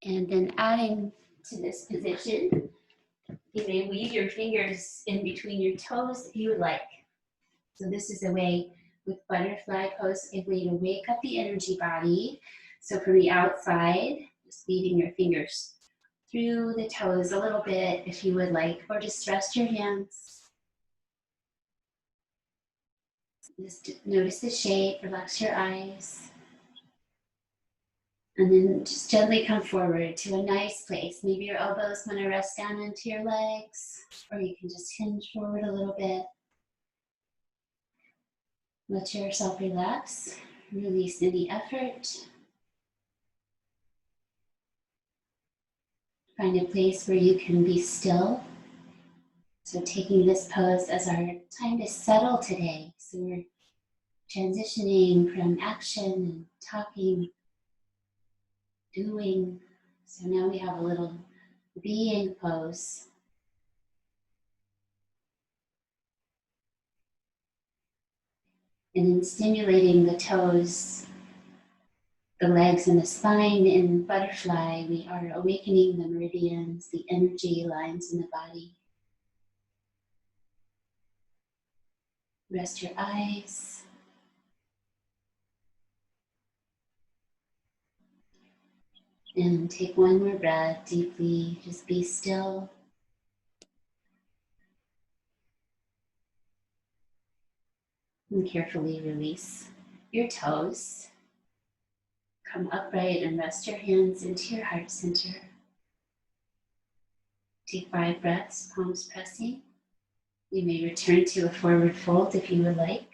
And then adding to this position, you may weave your fingers in between your toes if you would like. So this is a way with butterfly pose, a way to wake up the energy body. So from the outside, just weaving your fingers through the toes a little bit if you would like, or just rest your hands. Just notice the shape, relax your eyes. And then just gently come forward to a nice place. Maybe your elbows want to rest down into your legs, or you can just hinge forward a little bit. Let yourself relax, release any effort. Find a place where you can be still. So taking this pose as our time to settle today. So we're transitioning from action and talking, doing. So now we have a little being pose. And in stimulating the toes, the legs and the spine in butterfly, we are awakening the meridians, the energy lines in the body. Rest your eyes. And take one more breath deeply. Just be still. And carefully release your toes. Come upright and rest your hands into your heart center. Take 5 breaths, palms pressing. You may return to a forward fold if you would like.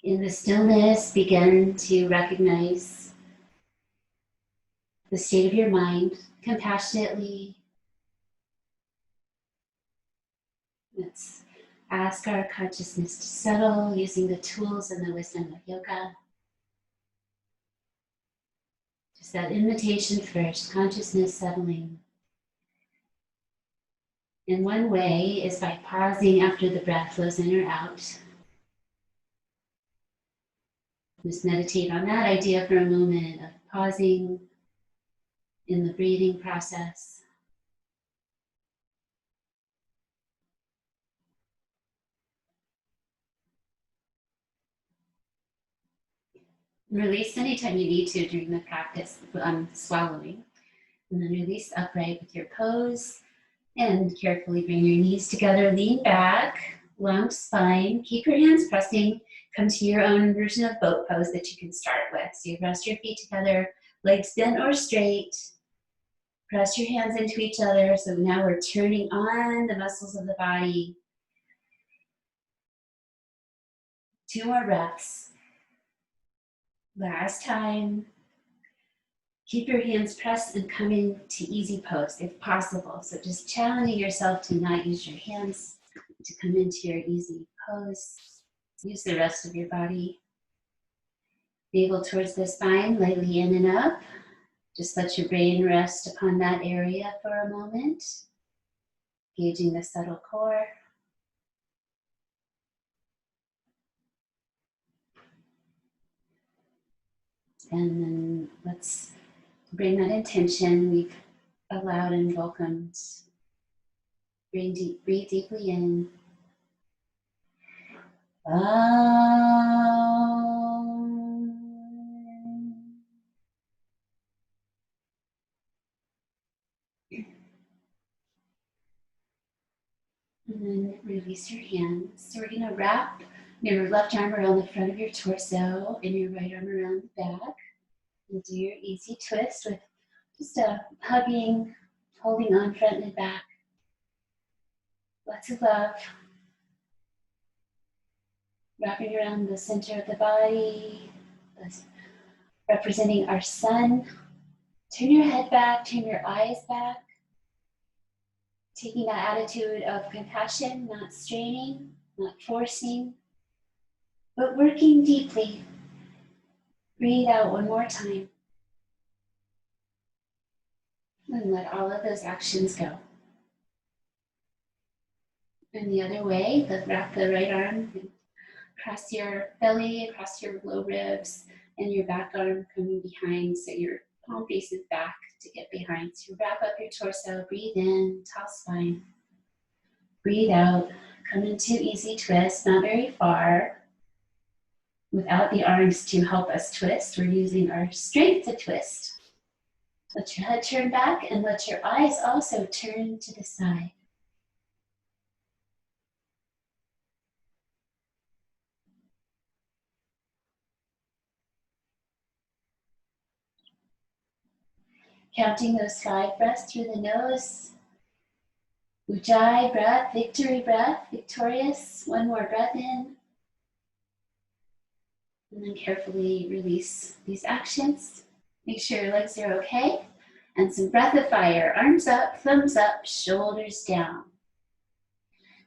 In the stillness, begin to recognize the state of your mind compassionately. Let's ask our consciousness to settle using the tools and the wisdom of yoga. Just that invitation first, consciousness settling. And one way is by pausing after the breath flows in or out. Just meditate on that idea for a moment of pausing in the breathing process. Release anytime you need to during the practice, swallowing. And then release upright with your pose. And carefully bring your knees together, lean back, long spine. Keep your hands pressing. Come to your own version of boat pose that you can start with. So you rest your feet together, legs bent or straight. Press your hands into each other. So now we're turning on the muscles of the body. 2 more breaths. Last time. Keep your hands pressed and coming to easy pose if possible. So just challenging yourself to not use your hands to come into your easy pose. Use the rest of your body. Navel towards the spine, lightly in and up. Just let your brain rest upon that area for a moment. Gauging the subtle core. And then let's bring that intention we've allowed and welcomed. Breathe deeply in. And then release your hands. So we're going to wrap your left arm around the front of your torso and your right arm around the back. And do your easy twist with just a hugging, holding on front and back. Lots of love. Wrapping around the center of the body, representing our sun. Turn your head back, turn your eyes back. Taking that attitude of compassion, not straining, not forcing, but working deeply. Breathe out one more time. And let all of those actions go. And the other way, wrap the right arm across your belly, across your low ribs. and your back arm coming behind, so your palm faces back to get behind. So wrap up your torso, breathe in, tall spine. Breathe out, come into easy twist, not very far. Without the arms to help us twist, we're using our strength to twist. Let your head turn back and let your eyes also turn to the side. Counting those 5 breaths through the nose. Ujjayi breath, victory breath, victorious. 1 more breath in. And then carefully release these actions. Make sure your legs are okay. And some breath of fire. Arms up, thumbs up, shoulders down.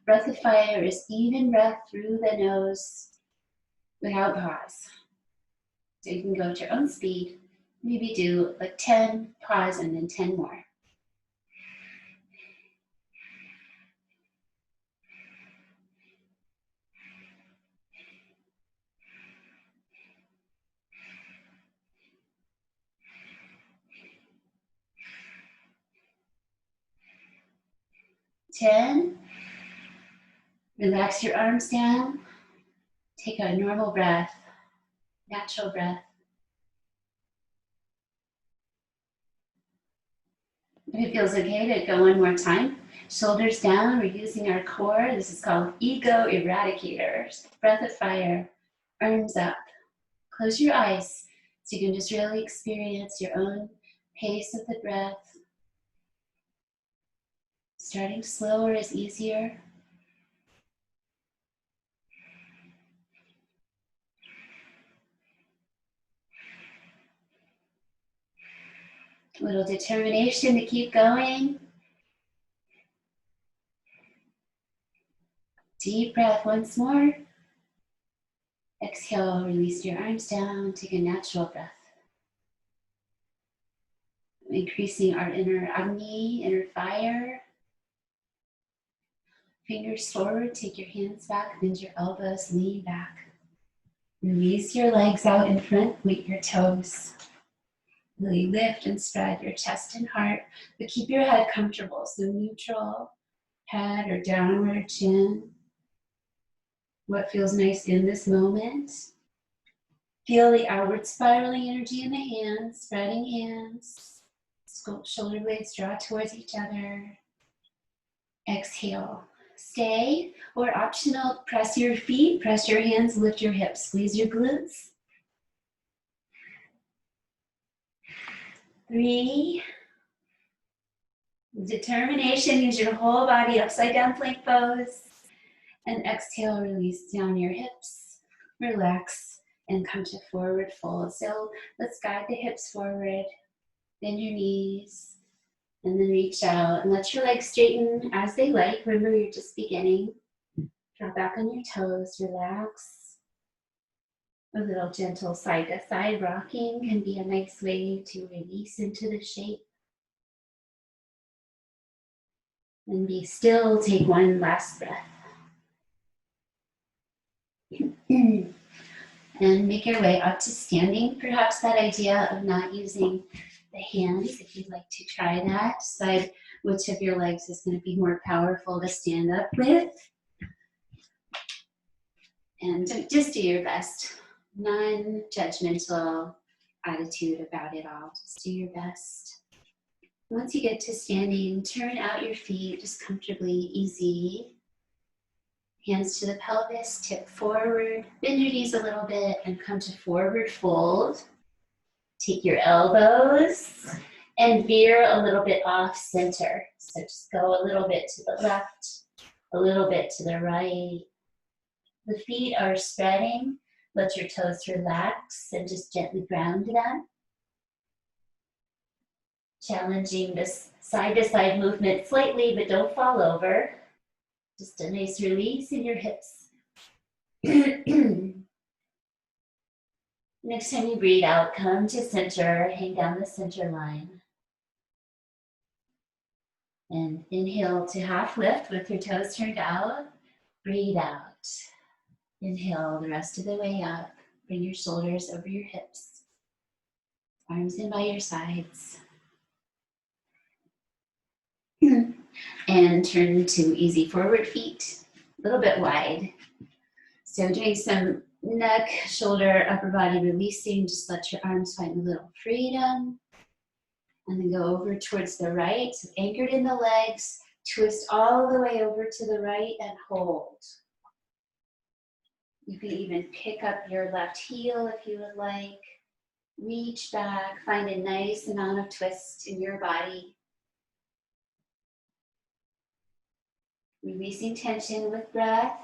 Breath of fire is even breath through the nose without pause. So you can go at your own speed. Maybe do like 10, pause, and then 10 more. Ten. Relax your arms down. Take a normal breath, natural breath. If it feels okay to go 1 more time, shoulders down, we're using our core. This is called ego eradicators. Breath of fire, arms up. Close your eyes so you can just really experience your own pace of the breath. Starting slower is easier. A little determination to keep going. Deep breath once more. Exhale, release your arms down, take a natural breath. Increasing our inner Agni, inner fire. Fingers forward, take your hands back, bend your elbows, lean back. Release your legs out in front, point your toes. Really lift and spread your chest and heart, but keep your head comfortable, so neutral head or downward chin. What feels nice in this moment. Feel the outward spiraling energy in the hands, spreading hands. Shoulder blades draw towards each other. Exhale. Stay, or optional, press your feet, press your hands, lift your hips, squeeze your glutes. 3. Determination, use your whole body, upside down plank pose. And exhale, release down your hips, relax, and come to forward fold. So let's guide the hips forward, bend your knees, and then reach out and let your legs straighten as they like. Remember, you're just beginning. Drop back on your toes, relax. A little gentle side to side rocking can be a nice way to release into the shape. And be still, take 1 last breath. And make your way up to standing. Perhaps that idea of not using the hands, if you'd like to try that. Decide which of your legs is going to be more powerful to stand up with. And just do your best. Non-judgmental attitude about it all. Just do your best. Once you get to standing, turn out your feet just comfortably, easy. Hands to the pelvis, tip forward, bend your knees a little bit and come to forward fold. Take your elbows and veer a little bit off center. So just go a little bit to the left, a little bit to the right. The feet are spreading. Let your toes relax and just gently ground them. Challenging this side to side movement slightly, but don't fall over. Just a nice release in your hips. Next time you breathe out, come to center, hang down the center line. And inhale to half lift with your toes turned out. Breathe out. Inhale the rest of the way up. Bring your shoulders over your hips. Arms in by your sides. And turn to easy forward feet, a little bit wide. So doing some neck, shoulder, upper body releasing. Just let your arms find a little freedom. And then go over towards the right, so anchored in the legs. Twist all the way over to the right and hold. You can even pick up your left heel if you would like. Reach back, find a nice amount of twist in your body. Releasing tension with breath.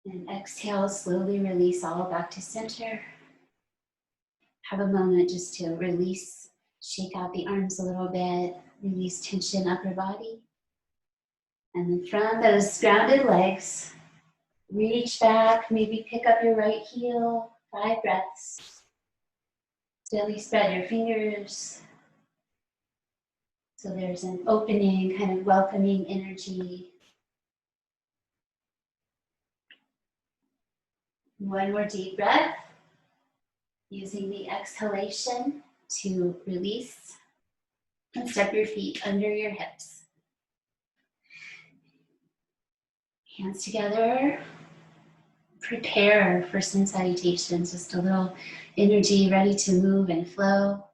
And exhale, slowly release all back to center. Have a moment just to release, shake out the arms a little bit, release tension upper body. And then from those grounded legs, reach back, maybe pick up your right heel, 5 breaths. Gently spread your fingers. So there's an opening, kind of welcoming energy. One more deep breath, using the exhalation to release and step your feet under your hips. Hands together. Prepare for sun salutations, just a little energy ready to move and flow.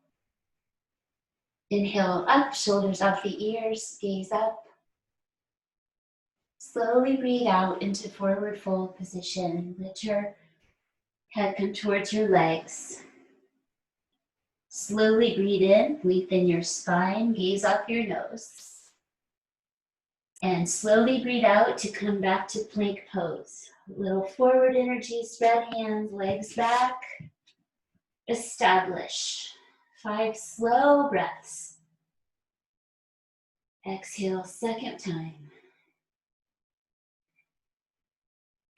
Inhale up, shoulders off the ears, gaze up. Slowly breathe out into forward fold position. Let your head come towards your legs. Slowly breathe in, lengthen your spine, gaze up your nose. And slowly breathe out to come back to plank pose. A little forward energy, spread hands, legs back. Establish. 5 slow breaths. Exhale, second time.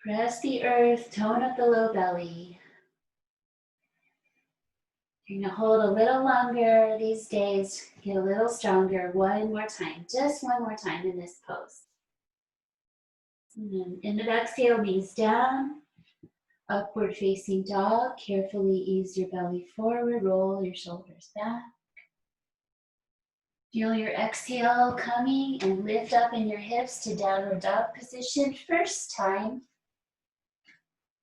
Press the earth, tone up the low belly. You're gonna hold a little longer these days, get a little stronger. One more time, just one more time in this pose. And then end of exhale, knees down, upward facing dog. Carefully ease your belly forward, roll your shoulders back. Feel your exhale coming and lift up in your hips to downward dog position. First time,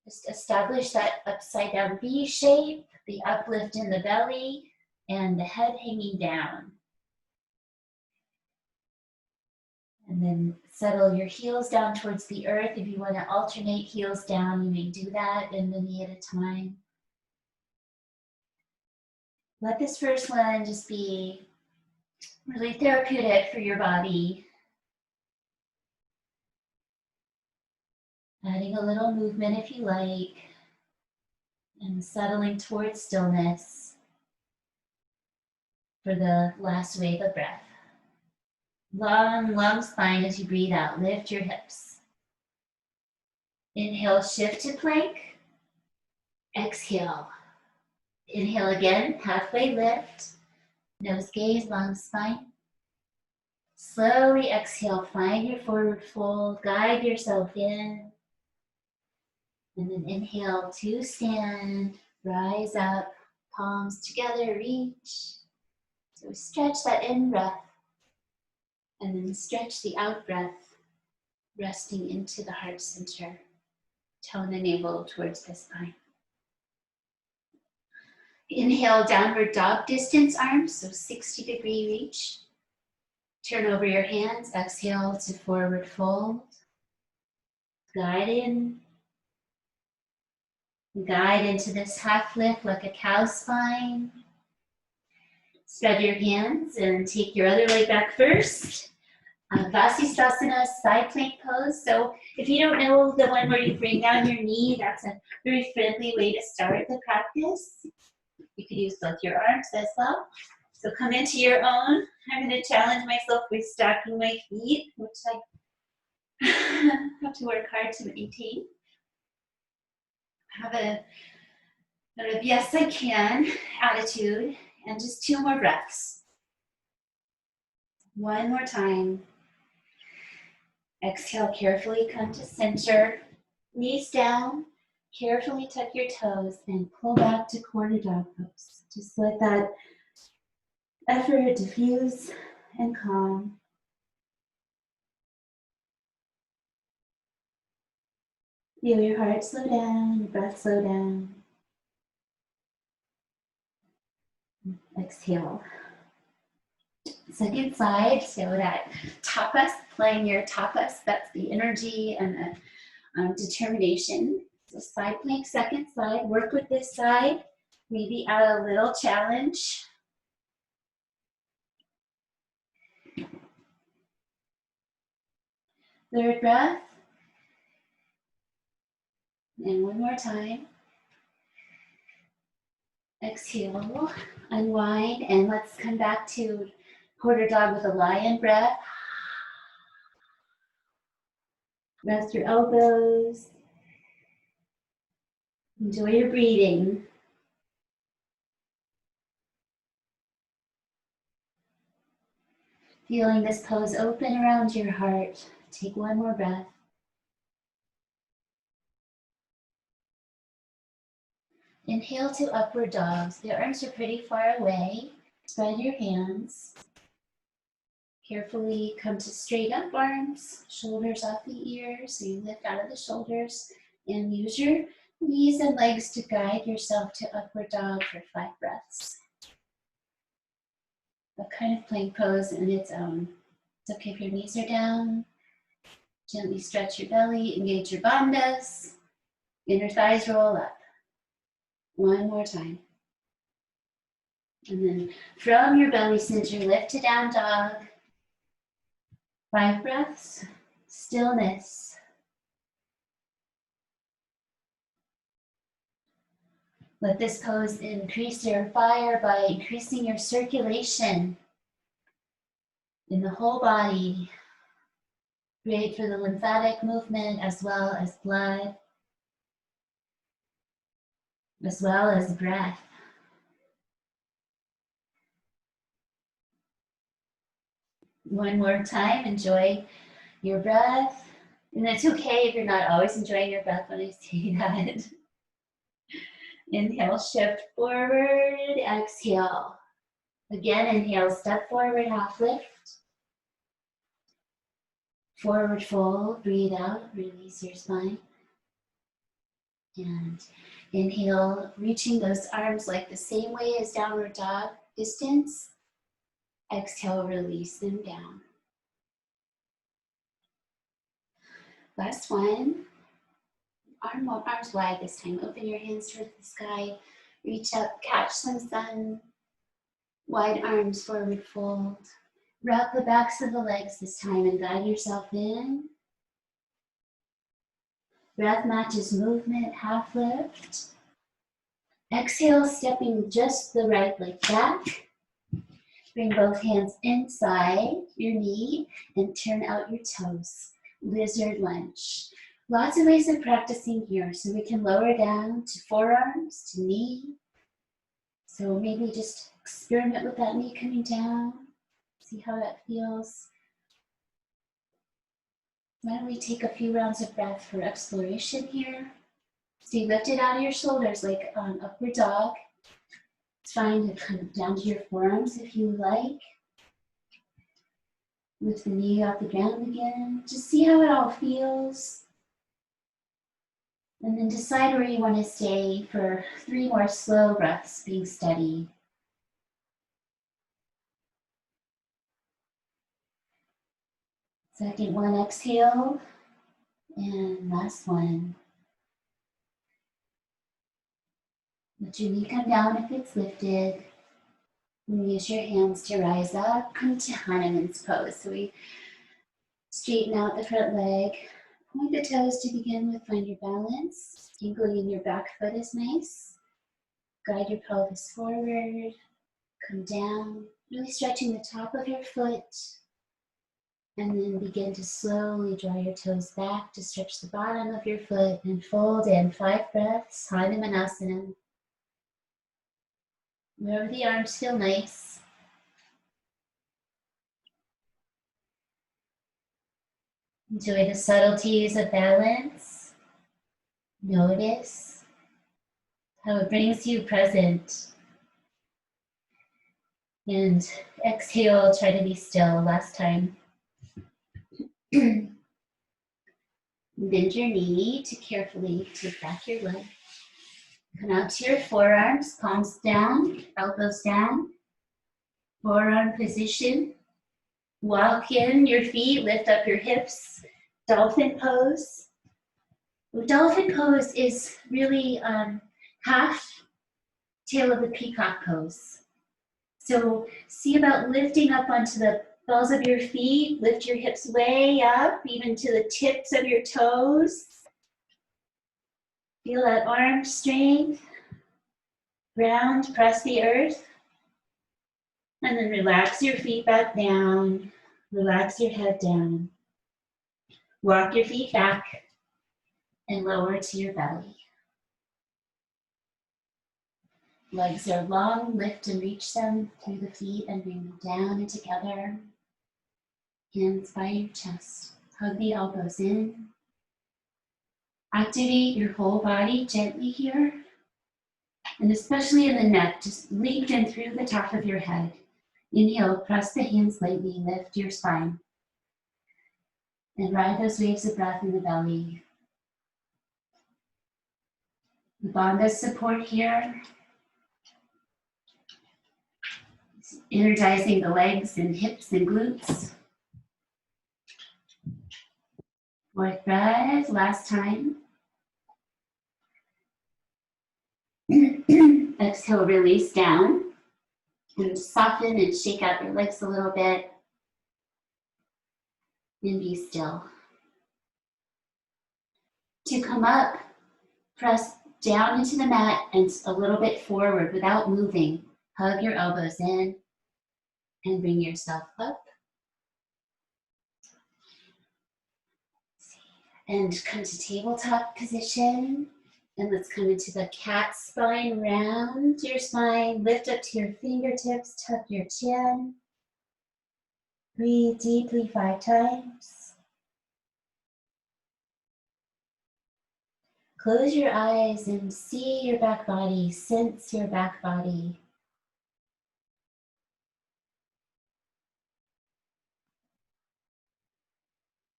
just establish that upside down V shape, the uplift in the belly, and the head hanging down. And then settle your heels down towards the earth. If you want to alternate heels down, you may do that, bend the knee at a time. Let this first one just be really therapeutic for your body. Adding a little movement if you like, and settling towards stillness for the last wave of breath. Long spine as you breathe out. Lift your hips. Inhale, shift to plank. Exhale. Inhale again, halfway lift. Nose gaze, long spine. Slowly exhale, find your forward fold. Guide yourself in. And then inhale to stand. Rise up, palms together, reach. So stretch that in breath. And then stretch the out breath, resting into the heart center. Tone the navel towards the spine. Inhale, downward dog, distance arms, so 60-degree reach. Turn over your hands, exhale to forward fold. Guide in. Guide into this half lift like a cow spine. Spread your hands and take your other leg back first. Vasisthasana, side plank pose. So if you don't know the one where you bring down your knee, that's a very friendly way to start the practice. You could use both your arms as well. So come into your own. I'm going to challenge myself with stacking my feet, which I have to work hard to maintain. Have a yes I can attitude, and just 2 more breaths. One more time. Exhale, carefully come to center. Knees down, Carefully tuck your toes and pull back to quarter dog pose. Just let that effort diffuse and calm. Feel your heart slow down, your breath slow down. Exhale. Second side, so that tapas, playing your tapas, that's the energy and the determination. So side plank, second side, work with this side. Maybe add a little challenge. Third breath. And one more time. Exhale, unwind, and let's come back to quarter dog with a lion breath. Rest your elbows. Enjoy your breathing. Feeling this pose open around your heart. Take one more breath. Inhale to upward dogs. The arms are pretty far away. Spread your hands. Carefully come to straight up arms, shoulders off the ears, so you lift out of the shoulders, and use your knees and legs to guide yourself to upward dog for 5 breaths. A kind of plank pose in its own. It's okay if your knees are down. Gently stretch your belly, engage your bandhas. Inner thighs roll up. One more time. And then from your belly center, lift to down dog. 5 breaths, stillness. Let this pose increase your fire by increasing your circulation in the whole body. Great for the lymphatic movement as well as blood, as well as breath. One more time, enjoy your breath. And it's okay if you're not always enjoying your breath when I say that. Inhale, shift forward, exhale. Again, inhale, step forward, half lift. Forward fold, breathe out, release your spine. And inhale, reaching those arms like the same way as downward dog, distance. Exhale, release them down. Last one. Arms wide this time. Open your hands towards the sky. Reach up, catch some sun. Wide arms, forward fold. Wrap the backs of the legs this time and guide yourself in. Breath matches movement, half lift. Exhale, stepping just the right leg back. Bring both hands inside your knee and turn out your toes. Lizard lunge. Lots of ways of practicing here. So we can lower down to forearms, to knee. So maybe just experiment with that knee coming down. See how that feels. Why don't we take a few rounds of breath for exploration here. Stay lifted out of your shoulders like upward dog. It's fine to come down to your forearms if you like. Lift the knee off the ground again. Just see how it all feels. And then decide where you want to stay for 3 more slow breaths, being steady. Second one, exhale. And last one. Let your knee come down if it's lifted. And use your hands to rise up. Come to Hanuman's pose. So we straighten out the front leg. Point the toes to begin with. Find your balance. Tingling in your back foot is nice. Guide your pelvis forward. Come down. Really stretching the top of your foot. And then begin to slowly draw your toes back to stretch the bottom of your foot and fold in 5 breaths, Hanumanasana. Wherever the arms feel nice. Enjoy the subtleties of balance. Notice how it brings you present. And exhale, try to be still. Last time. Bend your knee to carefully take back your leg. Come out to your forearms, palms down, elbows down. Forearm position. Walk in your feet, lift up your hips. Dolphin pose. Dolphin pose is really half tail of the peacock pose. So see about lifting up onto the balls of your feet. Lift your hips way up, even to the tips of your toes. Feel that arm strength. Ground, press the earth. And then relax your feet back down. Relax your head down. Walk your feet back and lower to your belly. Legs are long, lift and reach them through the feet and bring them down and together. Hands by your chest. Hug the elbows in. Activate your whole body gently here. And especially in the neck, just lengthen through the top of your head. Inhale, press the hands lightly, lift your spine. And ride those waves of breath in the belly. The bandha support here. Energizing the legs and hips and glutes. Fourth breath, last time. Exhale, release down. And soften and shake out your legs a little bit. And be still. To come up, press down into the mat and a little bit forward without moving. Hug your elbows in and bring yourself up. And come to tabletop position. And let's come into the cat spine. Round your spine, lift up to your fingertips, tuck your chin. Breathe deeply 5 times. Close your eyes and see your back body, sense your back body.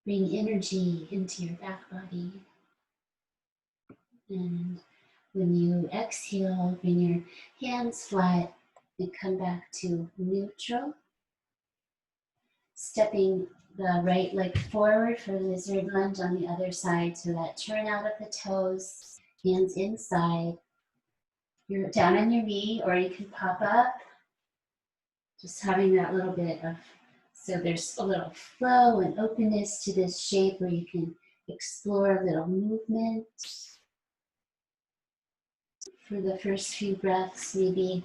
Bring energy into your back body. And when you exhale, bring your hands flat and come back to neutral. Stepping the right leg forward for lizard lunge on the other side, so that turn out of the toes, hands inside. You're down on your knee, or you can pop up. Just having that little bit of, so there's a little flow and openness to this shape where you can explore a little movement. For the first few breaths, maybe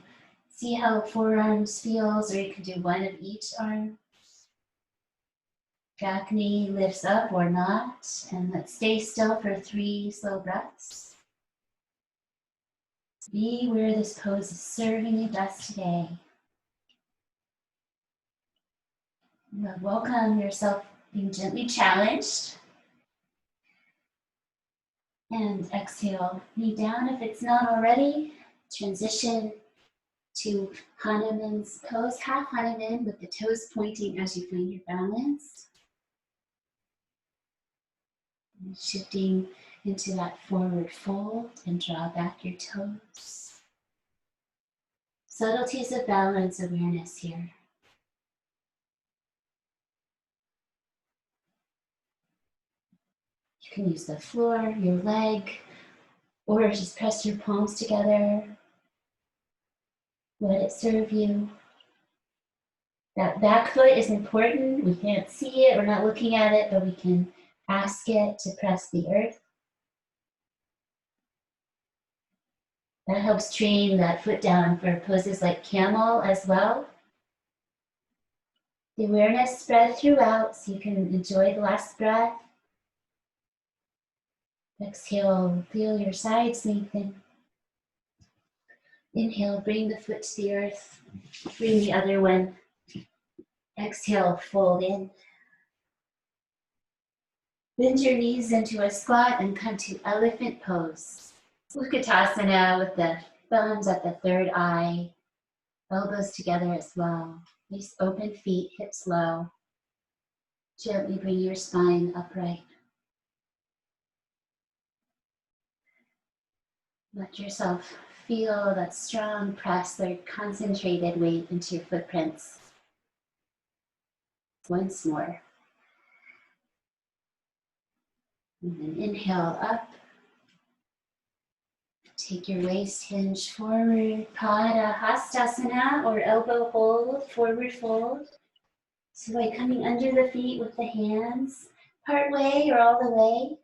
see how forearms feels, or you can do one of each arm. Back knee lifts up or not, and let's stay still for 3 slow breaths. Be where this pose is serving you best today. Welcome yourself being gently challenged. And exhale, knee down if it's not already. Transition to Hanuman's pose, half Hanuman with the toes pointing as you find your balance. And shifting into that forward fold and draw back your toes. Subtleties of balance awareness here. You can use the floor, your leg, or just press your palms together. Let it serve you. That back foot is important. We can't see it, we're not looking at it, but we can ask it to press the earth. That helps train that foot down for poses like camel as well. The awareness spread throughout so you can enjoy the last breath. Exhale, feel your sides lengthen. Inhale, bring the foot to the earth. Bring the other one. Exhale, fold in. Bend your knees into a squat and come to elephant pose. Utkatasana with the thumbs at the third eye, elbows together as well. Nice open feet, hips low. Gently bring your spine upright. Let yourself feel that strong press, that concentrated weight into your footprints. Once more. And then inhale up. Take your waist hinge forward, Pada Hastasana, or elbow hold, forward fold. So by coming under the feet with the hands, part way or all the way,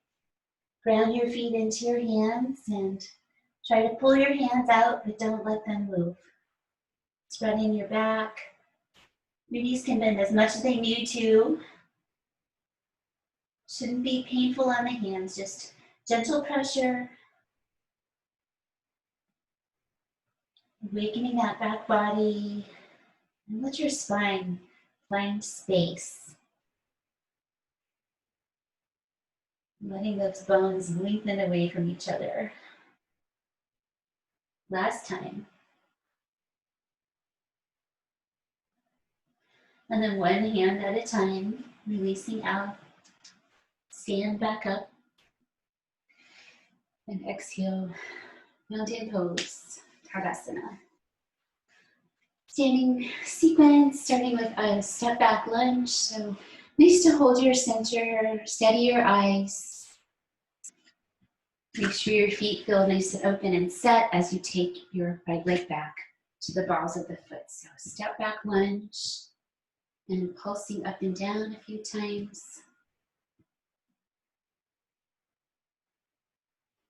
ground your feet into your hands and try to pull your hands out, but don't let them move. Spreading your back. Your knees can bend as much as they need to. Shouldn't be painful on the hands, just gentle pressure. Awakening that back body. And let your spine find space. Letting those bones lengthen away from each other. Last time. And then one hand at a time, releasing out. Stand back up. And exhale, mountain pose, Tadasana. Standing sequence, starting with a step back lunge. So nice to hold your center, steady your eyes. Make sure your feet feel nice and open and set as you take your right leg back to the balls of the foot. So step back lunge and pulsing up and down a few times.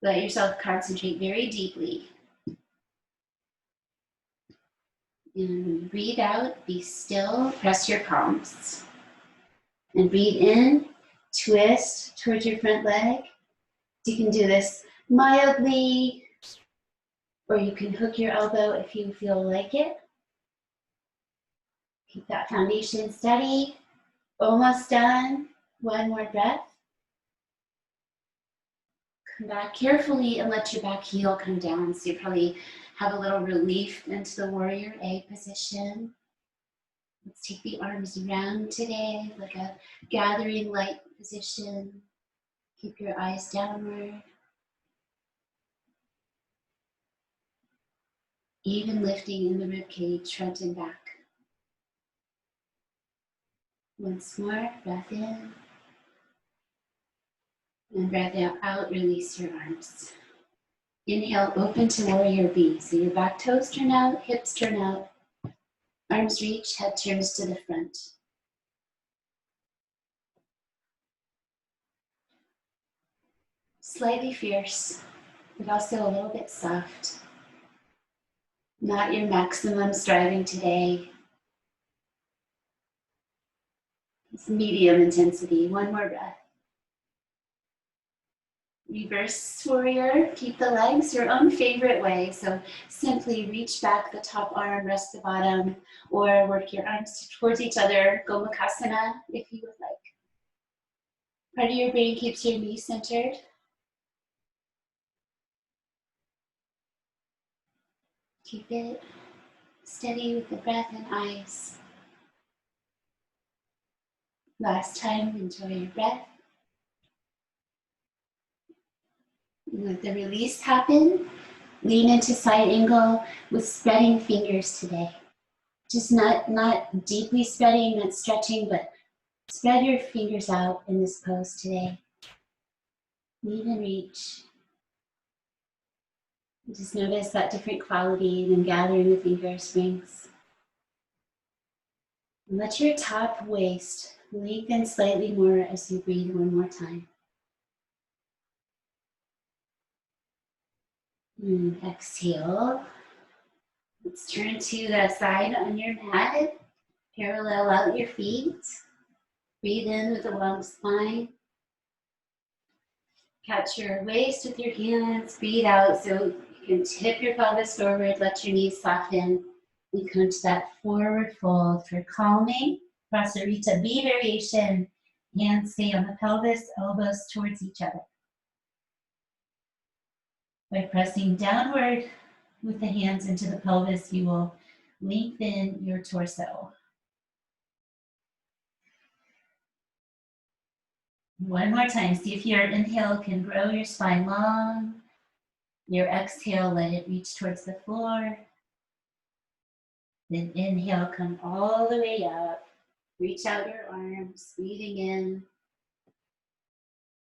Let yourself concentrate very deeply. And breathe out, be still, press your palms. And breathe in, twist towards your front leg. You can do this mildly, or you can hook your elbow if you feel like it. Keep that foundation steady. Almost done. One more breath. Come back carefully and let your back heel come down. So you probably have a little relief into the warrior A position. Let's take the arms around today, like a gathering light position. Keep your eyes downward. Even lifting in the rib cage, front and back. Once more, breath in. And breath out, release your arms. Inhale, open to warrior B. So your back toes turn out, hips turn out. Arms reach, head turns to the front. Slightly fierce, but also a little bit soft. Not your maximum striving today. It's medium intensity. One more breath. Reverse warrior, keep the legs your own favorite way. So simply reach back the top arm, rest the bottom, or work your arms towards each other, Gomukhasana if you would like. Part of your brain keeps your knees centered. Keep it steady with the breath and eyes. Last time, enjoy your breath. Let the release happen. Lean into side angle with spreading fingers today. Just not deeply spreading, not stretching, but spread your fingers out in this pose today. Even reach. Just notice that different quality and gathering the fingers brings. And let your top waist lengthen slightly more as you breathe one more time. And exhale. Let's turn to the side on your mat. Parallel out your feet. Breathe in with a long spine. Catch your waist with your hands. Breathe out so you can tip your pelvis forward. Let your knees soften. And come to that forward fold for calming. Prasarita B variation. Hands stay on the pelvis, elbows towards each other. By pressing downward with the hands into the pelvis, you will lengthen your torso. One more time. See if your inhale can grow your spine long. Your exhale, let it reach towards the floor. Then inhale, come all the way up. Reach out your arms, breathing in.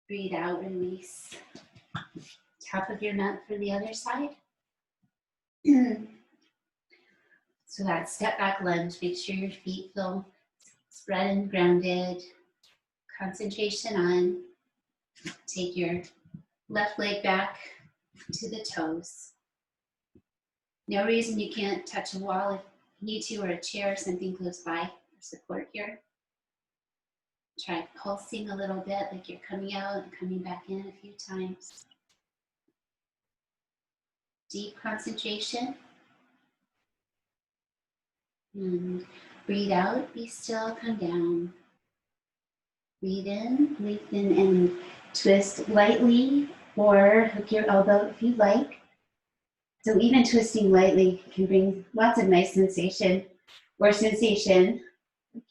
Breathe out, release. Top of your mat for the other side. So that step back lunge, make sure your feet feel spread and grounded. Concentration on. Take your left leg back to the toes. No reason you can't touch a wall if you need to, or a chair or something close by for support here. Try pulsing a little bit, like you're coming out and coming back in a few times. Deep concentration. And breathe out, be still, come down. Breathe in, lengthen and twist lightly, or hook your elbow if you'd like. So even twisting lightly can bring lots of nice sensation or sensation.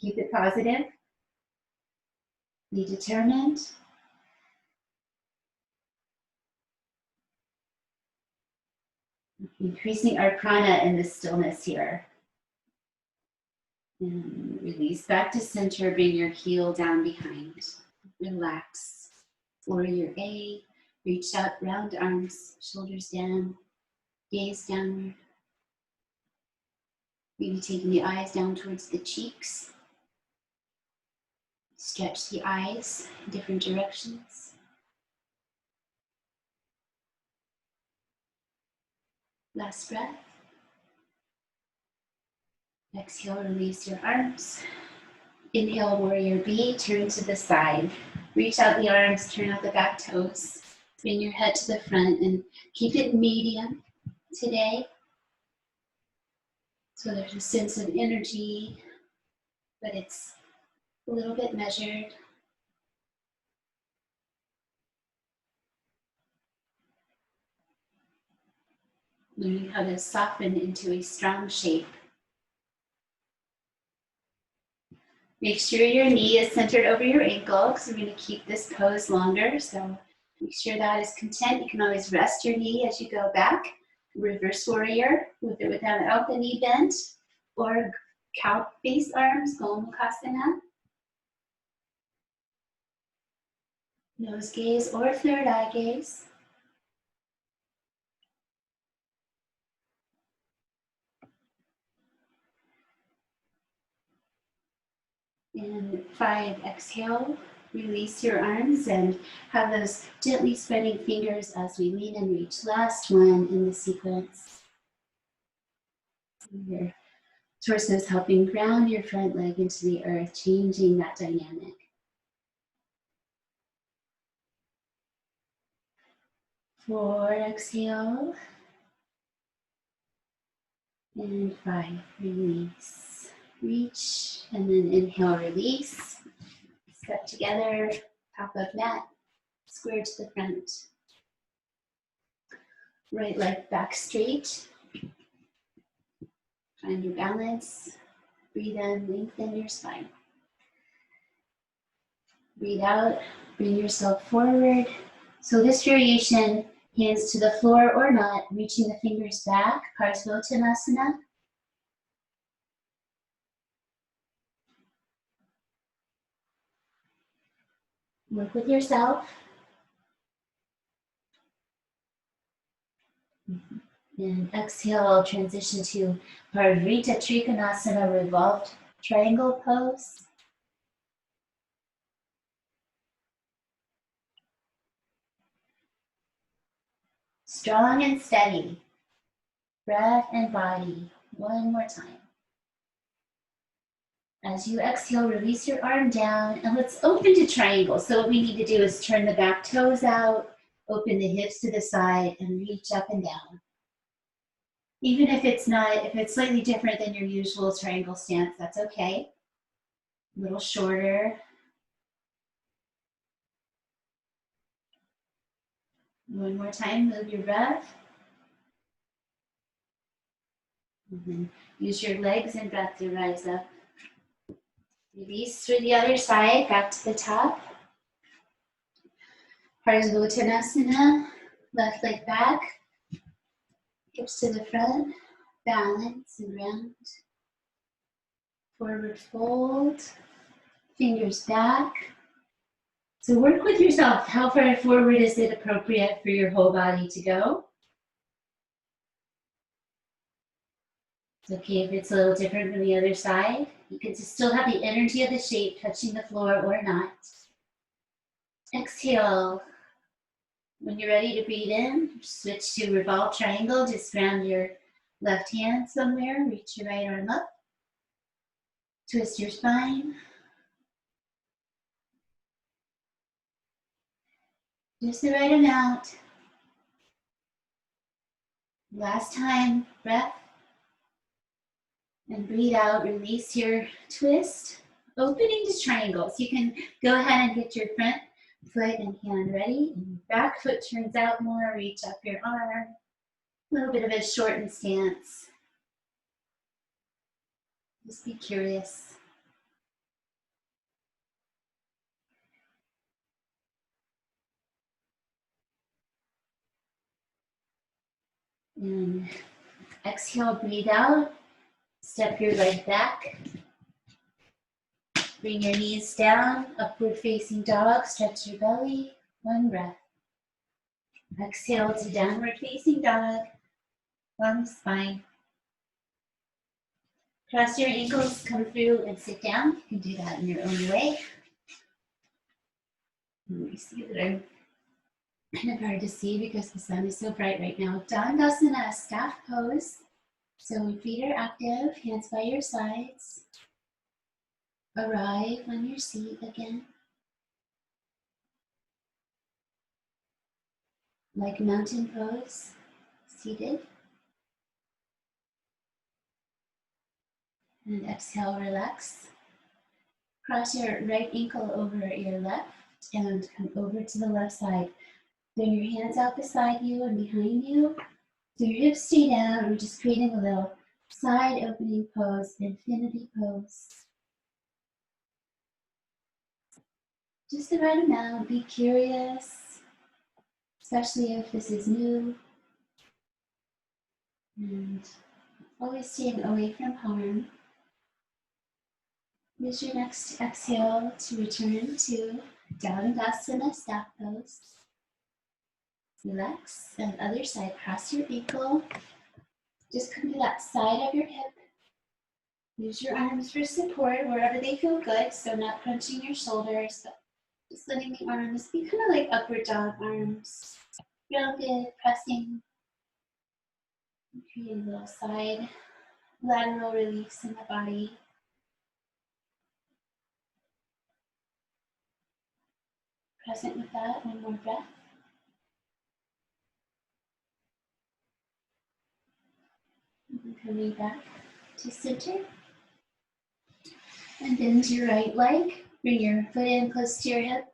Keep it positive. Be determined. Increasing our prana in the stillness here. And release back to center. Bring your heel down behind. Relax. Warrior A. Reach out, round arms, shoulders down, gaze downward. Maybe taking the eyes down towards the cheeks. Stretch the eyes in different directions. Last breath. Exhale, release your arms. Inhale, warrior B, turn to the side. Reach out the arms, turn out the back toes. Bring your head to the front and keep it medium today. So there's a sense of energy, but it's a little bit measured. Learning how to soften into a strong shape. Make sure your knee is centered over your ankle because we're going to keep this pose longer. So make sure that is content. You can always rest your knee as you go back. Reverse warrior with or without the knee bent, or cow face arms, Gomukhasana. Nose gaze or third eye gaze. And 5, exhale, release your arms and have those gently spreading fingers as we lean and reach. Last one in the sequence. Your torso is helping ground your front leg into the earth, changing that dynamic. 4, exhale. And 5, release. Reach, and then inhale, release. Step together, top of mat, square to the front. Right leg back straight. Find your balance. Breathe in, lengthen your spine. Breathe out, bring yourself forward. So this variation, hands to the floor or not, reaching the fingers back, Parsvottanasana. Work with yourself. And exhale, transition to Parivrtta Trikonasana, revolved triangle pose. Strong and steady. Breath and body. One more time. As you exhale, release your arm down and let's open to triangle. So what we need to do is turn the back toes out, open the hips to the side and reach up and down. Even if it's slightly different than your usual triangle stance, that's okay. A little shorter. One more time, move your breath. And then use your legs and breath to rise up. Release through the other side, back to the top. Parsvottanasana, left leg back, hips to the front, balance and round. Forward fold, fingers back. So work with yourself. How far forward is it appropriate for your whole body to go? It's okay if it's a little different from the other side. You can still have the energy of the shape touching the floor or not. Exhale. When you're ready to breathe in, switch to revolve triangle. Just ground your left hand somewhere. Reach your right arm up. Twist your spine. Just the right amount. Last time, breath. And breathe out, release your twist. Opening to triangles. You can go ahead and get your front foot and hand ready. And back foot turns out more, reach up your arm. A little bit of a shortened stance. Just be curious. And exhale, breathe out. Step your leg back. Bring your knees down, upward facing dog, stretch your belly. One breath. Exhale to downward facing dog. Long spine. Cross your ankles, come through and sit down. You can do that in your own way. Let me see that I'm kind of hard to see because the sun is so bright right now. Dandasana, staff pose. So feet are active, hands by your sides. Arrive on your seat again. Like mountain pose, seated. And exhale, relax. Cross your right ankle over your left and come over to the left side. Bring your hands out beside you and behind you. So your hips stay down. We're just creating a little side opening pose, infinity pose. Just the right amount. Be curious, especially if this is new. And always staying away from harm. Use your next exhale to return to Dandasana, staff pose. Relax, and other side, cross your ankle. Just come to that side of your hip. Use your arms for support wherever they feel good, so not crunching your shoulders, but just letting the arms be kind of like upward dog arms. Grounded, pressing. Creating a little side lateral release in the body. Present with that, one more breath. And coming back to center. And bend your right leg. Bring your foot in close to your hip.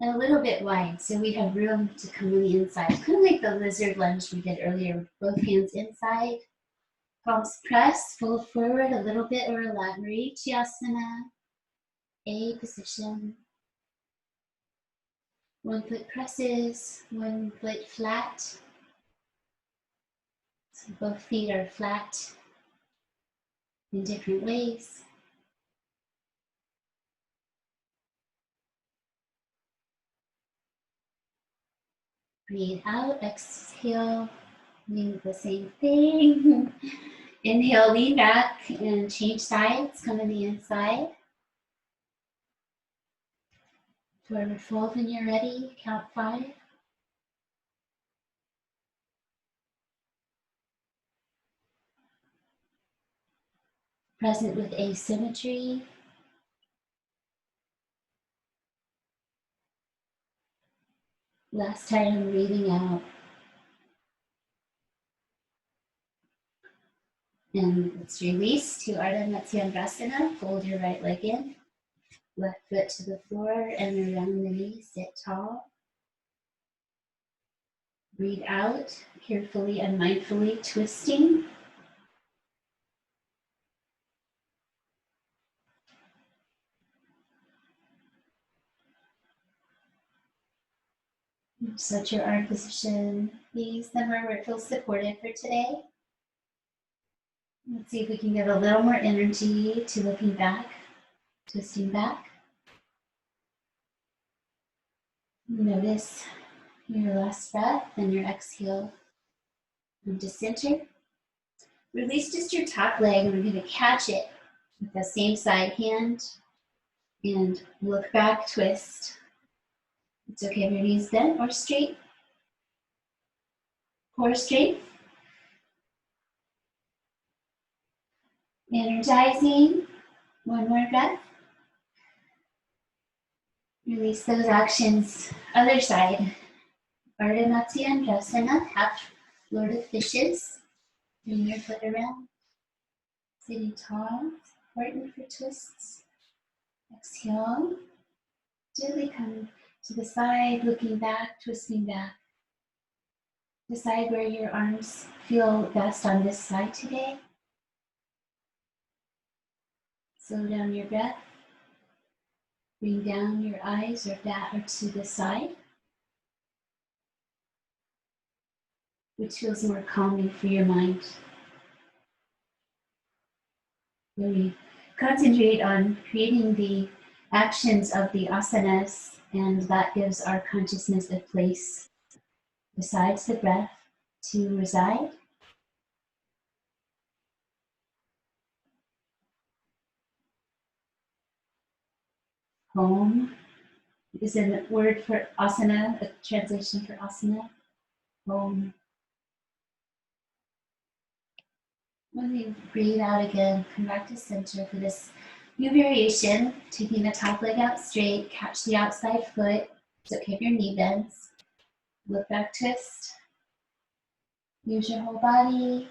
And a little bit wide, so we have room to come on the inside. Kind of like the lizard lunge we did earlier. Both hands inside. Palms press, fold forward a little bit or a lat. Marichiyasana, A position. One foot presses, one foot flat. So both feet are flat in different ways. Breathe out, exhale, doing the same thing. Inhale, lean back and change sides, come to the inside. Forward fold when you're ready, count 5. Present with asymmetry. Last time, breathing out. And let's release to Ardha Matsyendrasana. Fold your right leg in. Left foot to the floor and around the knee, sit tall. Breathe out, carefully and mindfully twisting. Set your arm position, please, somewhere where it feels supported for today. Let's see if we can give a little more energy to looking back, twisting back. Notice your last breath and your exhale. Come to center. Release just your top leg, and we're going to catch it with the same side hand and look back, twist. It's okay if your knees bent or straight. Core straight. Energizing. One more breath. Release those actions. Other side. Ardha Matsyendrasana, half Lord of Fishes. Bring your foot around. Sitting tall. Important for twists. Exhale. Gently come to the side, looking back, twisting back. Decide where your arms feel best on this side today. Slow down your breath. Bring down your eyes or back or to the side, which feels more calming for your mind. When we concentrate on creating the actions of the asanas, and that gives our consciousness a place besides the breath to reside. Home is a word for asana, a translation for asana. Home. When we breathe out again, come back to center for this new variation, taking the top leg out straight, catch the outside foot. It's okay if your knee bends. Look back, twist. Use your whole body.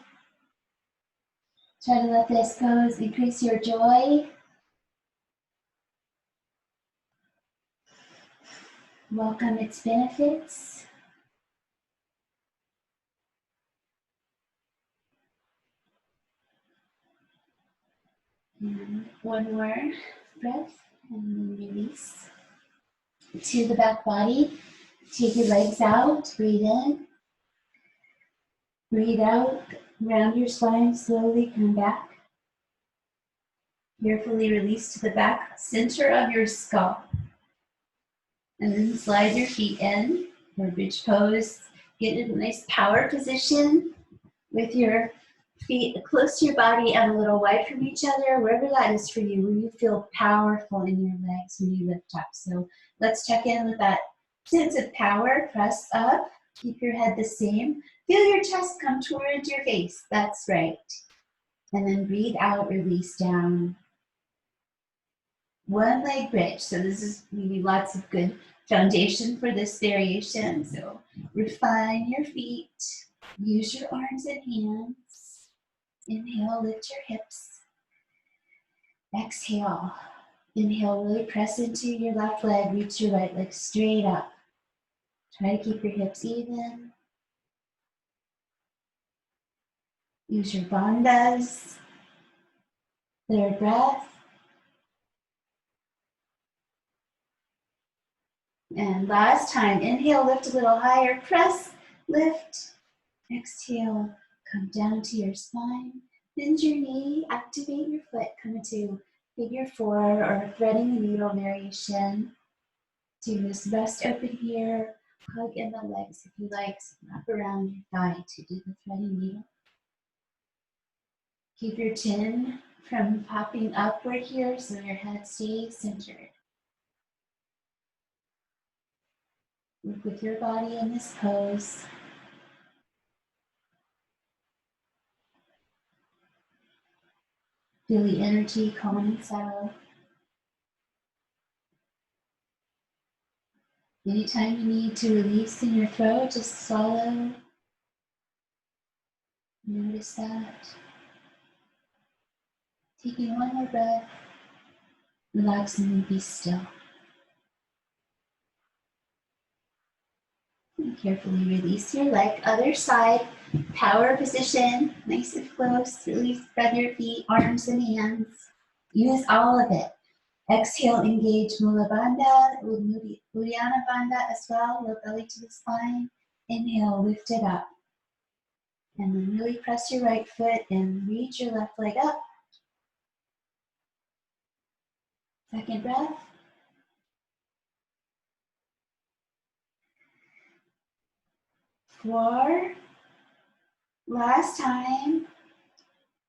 Try to let this pose increase your joy. Welcome its benefits. And one more breath, and then release. To the back body. Take your legs out. Breathe in. Breathe out. Round your spine. Slowly come back. Carefully release to the back center of your skull. And then slide your feet in for bridge pose. Get in a nice power position with your feet close to your body and a little wide from each other, wherever that is for you, where you feel powerful in your legs when you lift up. So let's check in with that sense of power. Press up, keep your head the same. Feel your chest come towards your face. That's right. And then breathe out, release down. One leg bridge. So this is maybe lots of good foundation for this variation. So refine your feet. Use your arms and hands. Inhale, lift your hips. Exhale. Inhale, really press into your left leg. Reach your right leg straight up. Try to keep your hips even. Use your bandhas. Third breath. And last time, inhale, lift a little higher. Press, lift. Exhale, come down to your spine. Bend your knee, activate your foot. Come into figure four or threading the needle variation. Do this rest open here. Hug in the legs if you like. Wrap around your thigh to do the threading needle. Keep your chin from popping upward here so your head stays centered. Work with your body in this pose. Feel the energy calm and settle. Anytime you need to release in your throat, just swallow. Notice that. Taking one more breath. Relax and be still. And carefully release your leg. Other side, power position, nice and close. Really spread your feet, arms and hands. Use all of it. Exhale, engage Mula Bandha, Uddiyana Bandha as well, low belly to the spine. Inhale, lift it up. And then really press your right foot and reach your left leg up. Second breath. Four. Last time.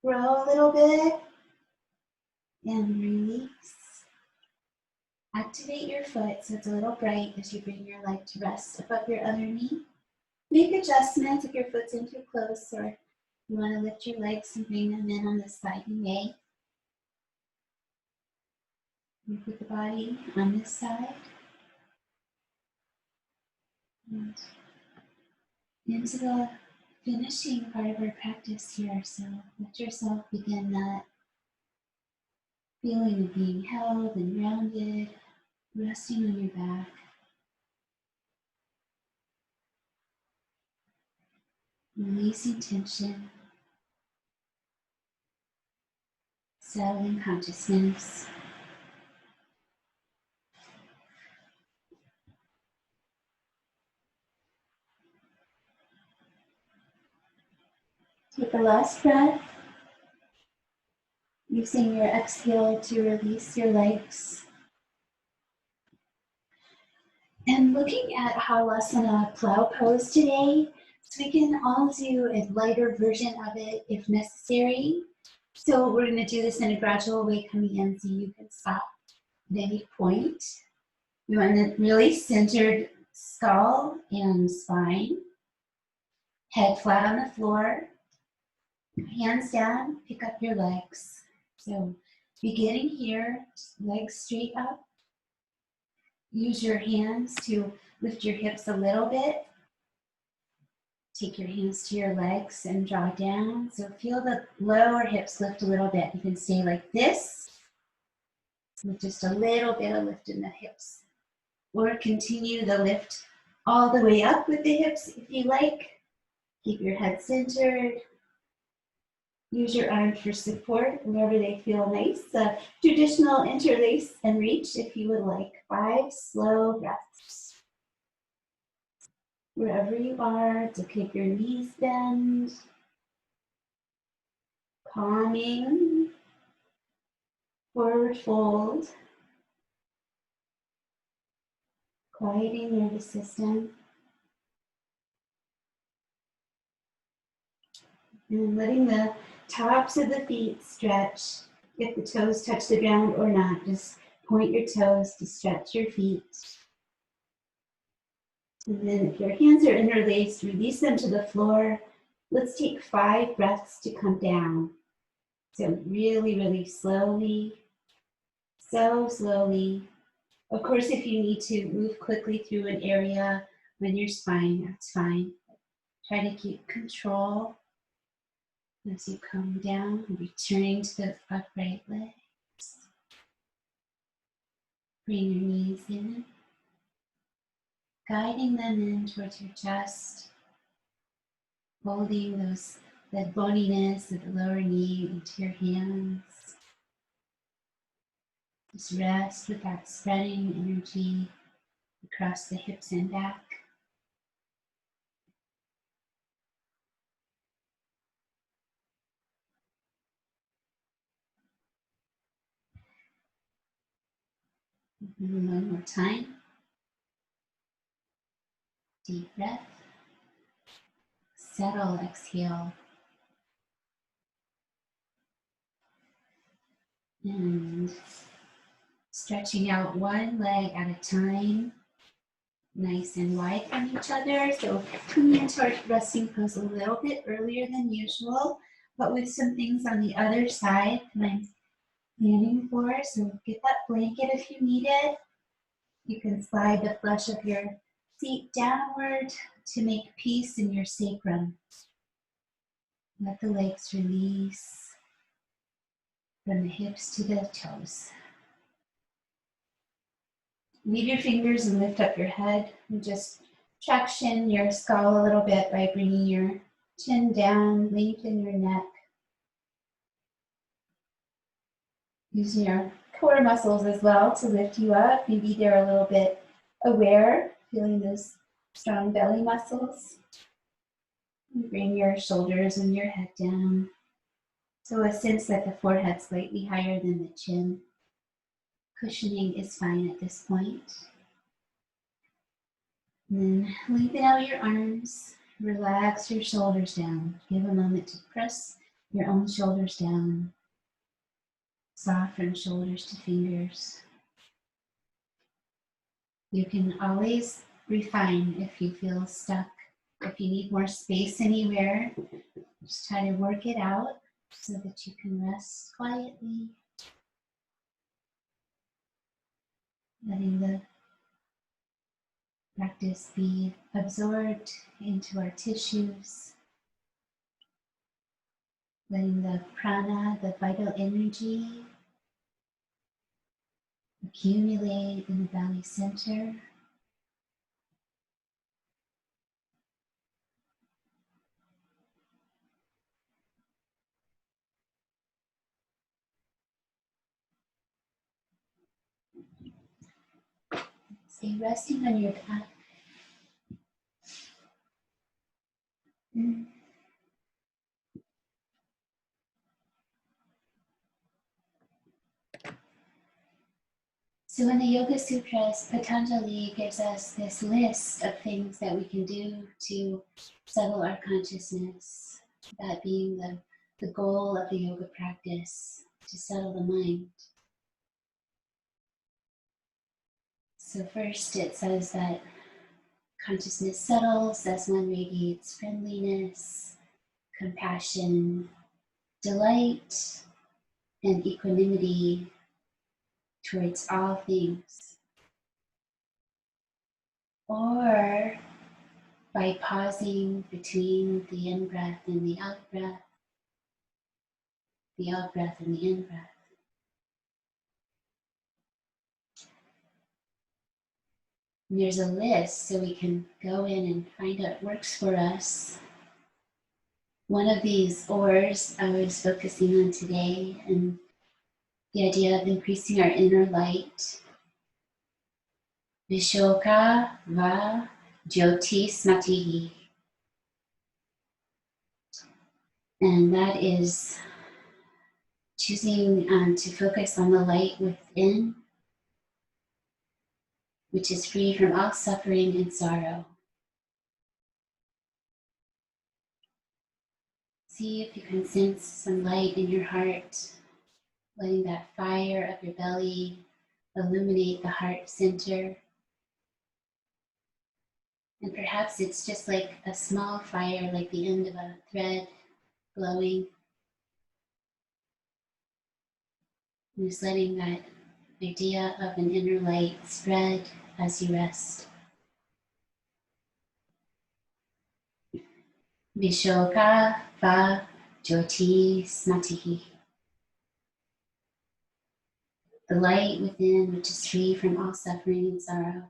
Grow a little bit. And release. Activate your foot so it's a little bright as you bring your leg to rest above your other knee. Make adjustments if your foot's in too close or you want to lift your legs and bring them in on this side, you may. You put the body on this side. And into the finishing part of our practice here. So let yourself begin that feeling of being held and grounded, resting on your back. Releasing tension. Settling consciousness. Take a last breath, using your exhale to release your legs. And looking at Halasana plow pose today, so we can all do a lighter version of it if necessary. So we're going to do this in a gradual way coming in so you can stop at any point. We want a really centered skull and spine. Head flat on the floor. Hands down, pick up your legs. So beginning here, legs straight up. Use your hands to lift your hips a little bit. Take your hands to your legs and draw down. So feel the lower hips lift a little bit. You can stay like this with just a little bit of lift in the hips. Or continue the lift all the way up with the hips if you like. Keep your head centered. Use your arms for support wherever they feel nice. Traditional interlace and reach if you would like. 5 slow breaths. Wherever you are, to keep your knees bend. Calming. Forward fold. Quieting nervous system. And letting the tops of the feet stretch. If the toes touch the ground or not, just point your toes to stretch your feet. And then if your hands are interlaced, release them to the floor. Let's take 5 breaths to come down. So really, really slowly, so slowly. Of course, if you need to move quickly through an area on your spine, that's fine. Try to keep control as you come down, returning to the upright legs. Bring your knees in, guiding them in towards your chest, holding that boniness of the lower knee into your hands. Just rest with that spreading energy across the hips and back. And one more time. Deep breath. Settle, exhale. And stretching out one leg at a time, nice and wide from each other. So coming into our resting pose a little bit earlier than usual, but with some things on the other side that I'm planning for. So get that blanket if you need it. You can slide the flesh of your feet downward to make peace in your sacrum. Let the legs release from the hips to the toes. Leave your fingers and lift up your head and just traction your skull a little bit by bringing your chin down, lengthen your neck. Using your core muscles as well to lift you up. Maybe they're a little bit aware, feeling those strong belly muscles. Bring your shoulders and your head down. So a sense that the forehead's slightly higher than the chin. Cushioning is fine at this point. And then lengthen out your arms. Relax your shoulders down. Give a moment to press your own shoulders down. Soften shoulders to fingers. You can always refine if you feel stuck. If you need more space anywhere, just try to work it out so that you can rest quietly. Letting the practice be absorbed into our tissues. Letting the prana, the vital energy, accumulate in the belly center. Stay resting on your back. So in the Yoga Sutras, Patanjali gives us this list of things that we can do to settle our consciousness, that being the goal of the yoga practice, to settle the mind. So first it says that consciousness settles as one radiates friendliness, compassion, delight, and equanimity towards all things. Or by pausing between the in-breath and the out-breath, the out-breath and the in-breath. And there's a list so we can go in and find out what works for us. One of these oars I was focusing on today, and the idea of increasing our inner light. Visoka va jyotismati. And that is choosing to focus on the light within, which is free from all suffering and sorrow. See if you can sense some light in your heart, letting that fire of your belly illuminate the heart center. And perhaps it's just like a small fire, like the end of a thread glowing. And just letting that idea of an inner light spread as you rest. Visoka va jyotismati. The light within, which is free from all suffering and sorrow.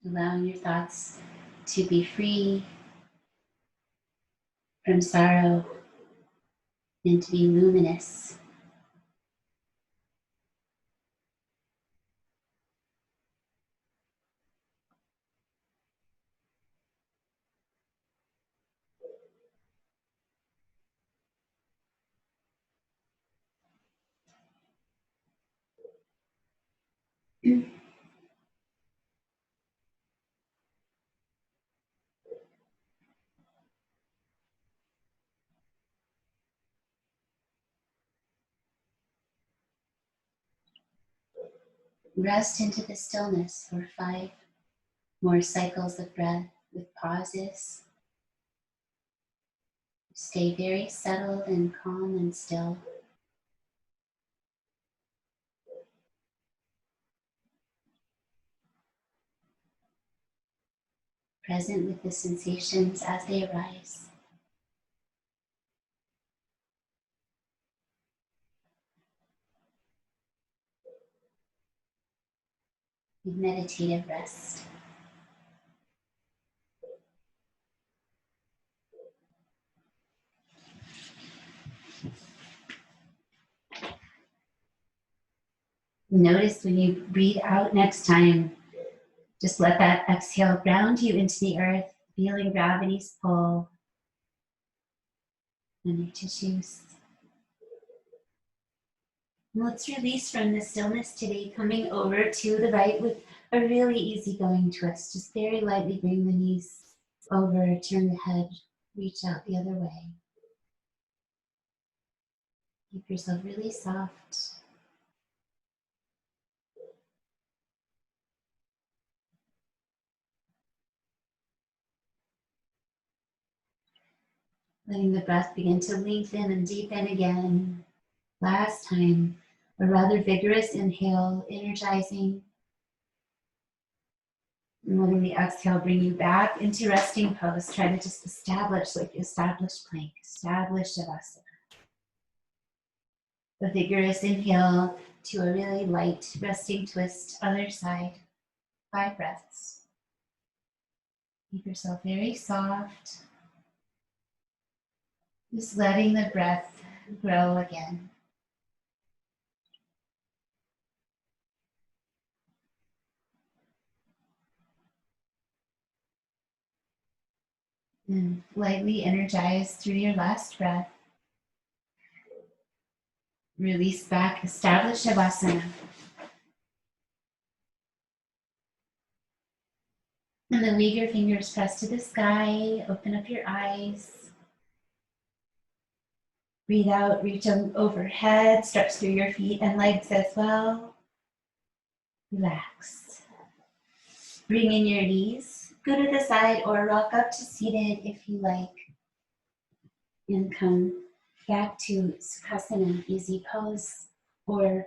Allowing your thoughts to be free from sorrow and to be luminous. Rest into the stillness for 5 more cycles of breath with pauses. Stay very settled and calm and still. present with the sensations as they arise. Meditative rest. Notice when you breathe out next time, just let that exhale ground you into the earth, feeling gravity's pull on your tissues. And let's release from the stillness today, coming over to the right with a really easygoing twist. Just very lightly bring the knees over, turn the head, reach out the other way. Keep yourself really soft. Letting the breath begin to lengthen and deepen again. Last time, a rather vigorous inhale, energizing. And letting the exhale bring you back into resting pose. Try to just establish, like established plank, established Shavasana. A vigorous inhale to a really light resting twist, other side. 5 breaths. Keep yourself very soft. Just letting the breath grow again. And lightly energize through your last breath. Release back, establish Shavasana. And then leave your fingers pressed to the sky, open up your eyes. Breathe out, reach overhead, stretch through your feet and legs as well. Relax. Bring in your knees, go to the side or rock up to seated if you like. And come back to Sukhasana, easy pose, or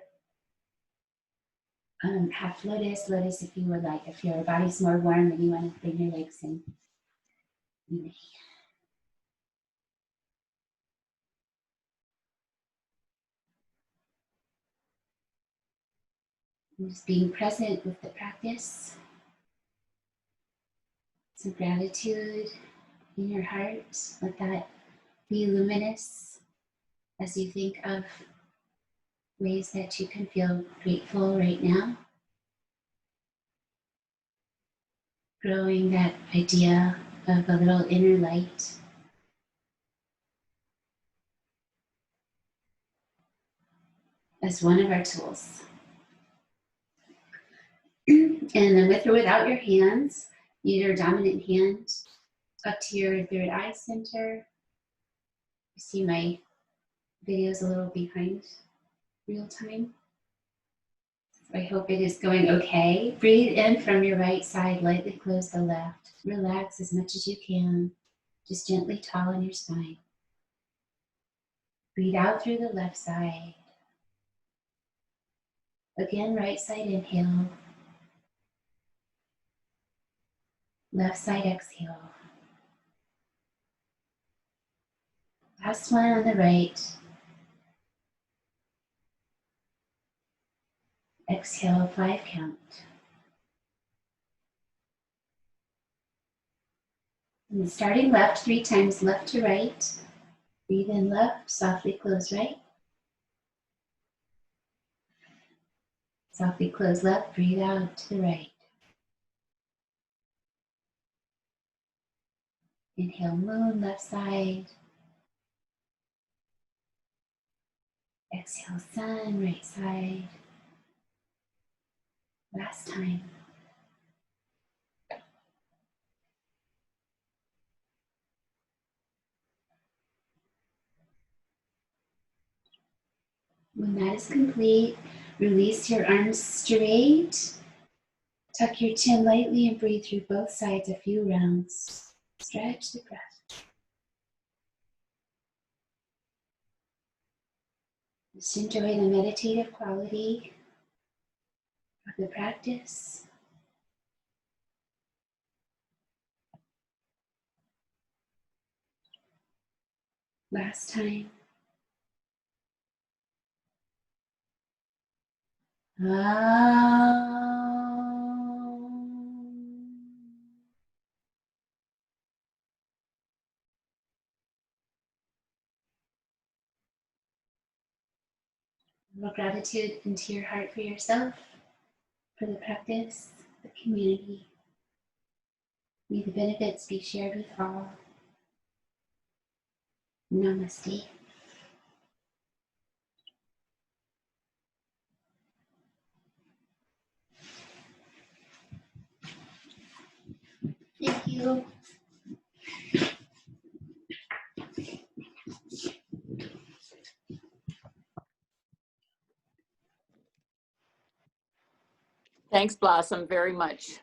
half lotus, lotus if you would like. If your body's more warm and you want to bring your legs in. And just being present with the practice. Some gratitude in your heart. Let that be luminous as you think of ways that you can feel grateful right now. Growing that idea of a little inner light. As one of our tools. And then with or without your hands, your dominant hand up to your third eye center. You see my videos a little behind real time. So I hope it is going okay. Breathe in from your right side, lightly close the left. Relax as much as you can. Just gently taulen your spine. Breathe out through the left side. Again, right side inhale. Left side exhale. Last one on the right. Exhale, 5 count. And starting left 3 times, left to right. Breathe in left, softly close right. Softly close left, breathe out to the right. Inhale, moon, left side. Exhale, sun, right side. Last time. When that is complete, release your arms straight. Tuck your chin lightly and breathe through both sides a few rounds. Stretch the breath. Just enjoy the meditative quality of the practice. Last time. More gratitude into your heart for yourself, for the practice, the community. May the benefits be shared with all. Namaste. Thank you. Thanks, Blossom, very much.